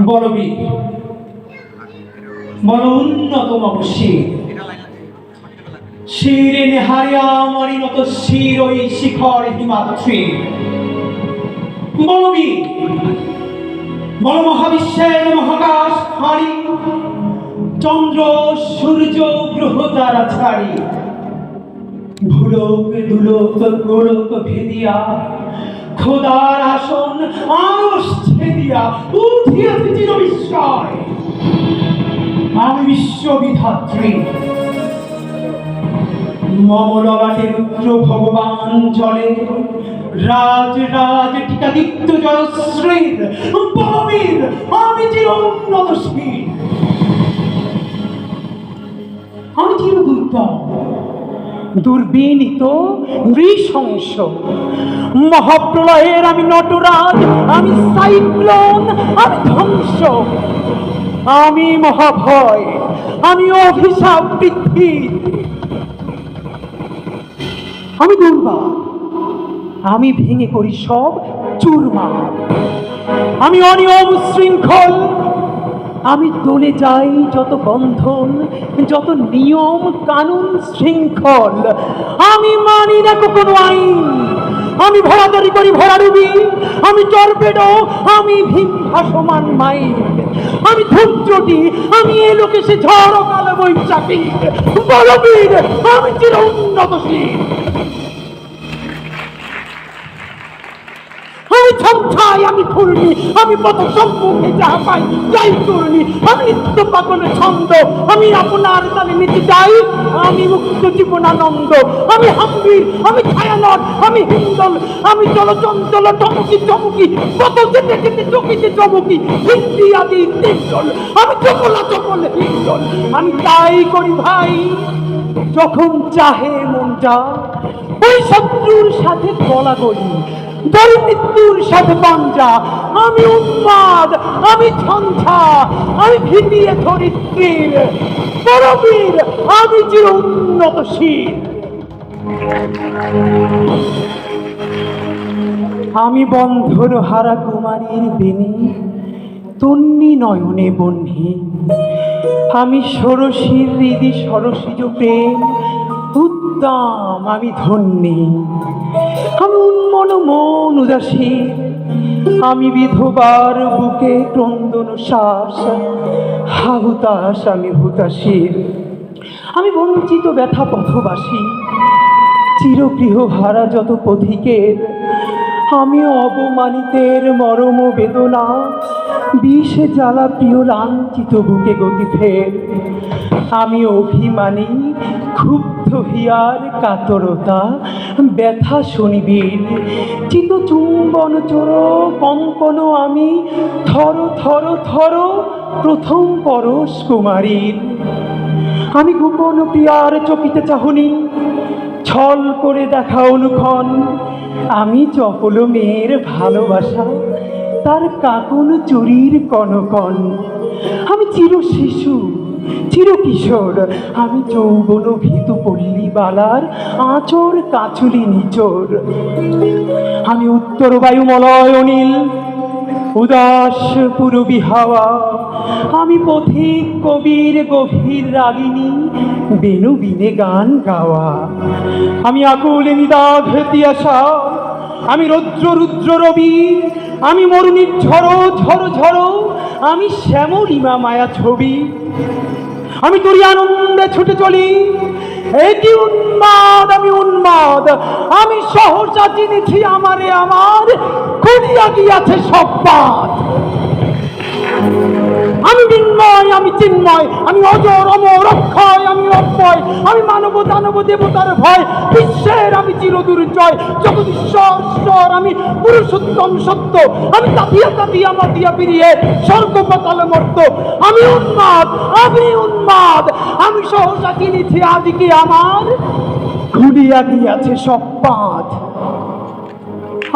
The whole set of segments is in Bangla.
বলবীর বল উন্নতম শির, শিরে নেহারিয়া মরিনত শির ওই শিখর হিমাদ্রি। বলবীর বল মহাবিশ্বের মহাকাশ হারি, চন্দ্র সূর্য গ্রহ তারা ছাড়ি, ভুলোক দুলোক গোলক ভেদিয়া খোদার আসন আরশ ছেদিয়া উঠিয়াছে চির বিস্ময়। আমি বিশ্ববিধাত্রী, মম ললাটে রুদ্র ভগবান জলে রাজ রাজ টিকাদিত্য জয়শ্রীর। বলবীর আমি চির উন্নতশীল, আমি চির দুর্দম দুর্বিনীত নৃশংস। মহাপ্রলয়ের আমি নটরাজ, আমি সাইক্লোন, আমি ধ্বংস, আমি মহাভয়, আমি অভিশাপ পৃথ্বী, আমি দুর্বার, আমি ভেঙে করি সব চুরমার, আমি অনিয়ম শৃঙ্খল, আমি দলে যাই যত বন্ধন, যত নিয়ম কানুন শৃঙ্খল, আমি মানি না কোনো আইন, আমি ভরাদারি করি ভরাডুবি, আমি টর্পেডো, আমি ভীম ভাসমান মাইন, আমি ধূমচটি, আমি এ লোকে সে ঝড় কাল বৈশাখী। বলবীর আমি চির উন্নতশীল, আমি ছমছাই, আমি ঘূর্ণি, আমি পথ সম্মুখে যাহা পাই যাই করুনি, আমি নিত্য পাগল ছন্দ, আমি আপনার তালে নিতে যাই, আমি মুক্ত জীবনানন্দ, আমি হাম্বির, আমি ছায়ানট, আমি হিন্দল, আমি চলচঞ্চল চমকি চমকি, কত যেতে যেতে চকিতে চমকি, হিন্দি আদি তিনজল, আমি চকলা চকল হিন্দল, আমি তাই করি ভাই যখন চাহে মনটা, ওই শত্রুর সাথে গলাগলি, মৃত্যুর সাথে পাঞ্জা, আমি উন্মাদ, আমি ঝঞ্ঝা, আমি ভিতিয়ে ধরিত্রীর। বলবীর আমি চির উন্নতশীল, আমি বন্ধন হারা কুমারীর বেণী, তন্নি নয়নে বহ্নি, আমি ষোড়শীর হৃদি সরসিজ প্রেম উদ্দাম, আমি ধন্যী, আমি উন্মন মন উদাসী, আমি বিধবার বুকে ক্রন্দন শ্বাস, হাহুতাস আমি হুতাশীর, আমি বঞ্চিত ব্যথা পথবাসী, চিরগৃহ হারা যত পথিকের, আমি অবমানিতের মরম বেদনা, বিষে জ্বালা প্রিয় লাঞ্ছিত বুকে গতি ফের, আমি অভিমানী ক্ষুব্ধ হিয়ার কাতরতা, ব্যথা শনিবীর, চিত চুম্বন চোর কঙ্কন, আমি থর থর থর প্রথম পরশ কুমারীর, আমি গোপন প্রিয়ার চকিতে চাহনি, ছল করে দেখা অনুক্ষণ, আমি চপল মেয়ের ভালোবাসা, তার কাকন চুরির কনকন, আমি চির শিশু চির কিশোর, আমি যৌবন ভীতু পল্লী বালার আঁচর কাচুলি নিচোর, আমি উত্তর বায়ুমলয় অনিল, উদাস পূরবী হাওয়া, আমি পথিক কবির গভীর রাগিনী, বেনু বিনে গান গাওয়া, আমি আকুল নিদাঘ তিয়াসা, আমি রৌদ্র রুদ্র রবি, আমি মরুণীর ঝড়ো ঝড়ো ঝড়ো, আমি শ্যামলিমা মায়া ছবি, আমি তোরই আনন্দে ছুটে চলি, এটি উন্মাদ, আমি উন্মাদ, আমি সহসা চিনেছি আমারে আমার, খুলিয়া গিয়াছে সব বাদ, আমি বিন্ময়, আমি চিন্ময়, আমি অজর অমর অক্ষয়, আমি অক্ষয়, আমি মানব দানব দেবতার ভয়, বিশ্বের আমি চির দুর্জয়, জগদীশ্বর ঈশ্বর, আমি পুরুষোত্তম সত্য, আমি তাপিয়া তাপিয়া মাতিয়া পিরিয়ে স্বর্গ পাতালে মর্ত, আমি উন্মাদ, আমি উন্মাদ, আমি সহসা চিনেছি আজকে আমার, খুলিয়া গিয়াছে সব বাঁধ,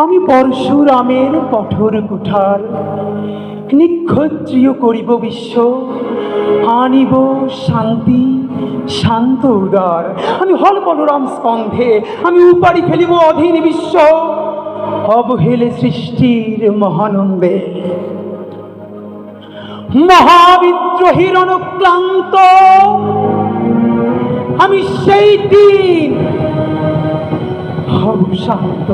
আমি পরশুরামের কঠোর কুঠার, নিক্ষত্রিয় করিব বিশ্ব, আনিব শান্তি শান্ত উদার, আমি হল বলরাম স্কন্ধে, আমি উপাড়ি ফেলিব অধীন বিশ্ব, অবহেলে সৃষ্টির মহানন্দে। মহাবিদ্রোহীর অনুক্লান্ত আমি সেই দিন হব শান্ত,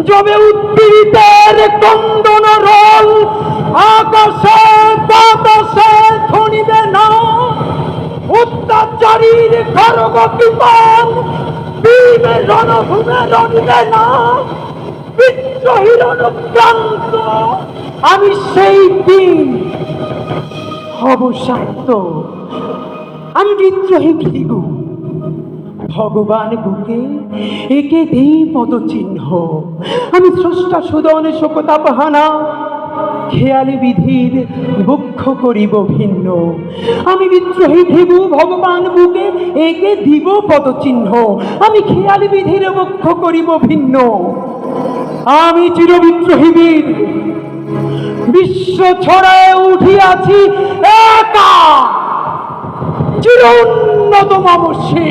যবে উদ্দীরিতের কন্দন রোল আকাশে বাতাসে ধ্বনিবে না, অত্যাচারীর খড়গ বিমান বীর রণভূমে রণিবে না, বিদ্রোহীর অনুক্রান্ত আমি সেই দিন হব শান্ত। আমি বিদ্রোহী ভৃগু, ভগবান বুকে একে দেই পদচিহ্ন, আমি স্রষ্টা সুদন শোকতাপহানা খেয়ালি বিধির বক্ষ করিব ভিন্ন। আমি বিদ্রোহী ভৃগু, ভগবান বুকে একে দিব পদচিহ্ন, আমি খেয়ালি বিধির বক্ষ করিব ভিন্ন। আমি চিরবিদ্রোহী বীর, বিশ্ব ছড়ায় উঠিয়াছি একা, চির উন্নত মামসী।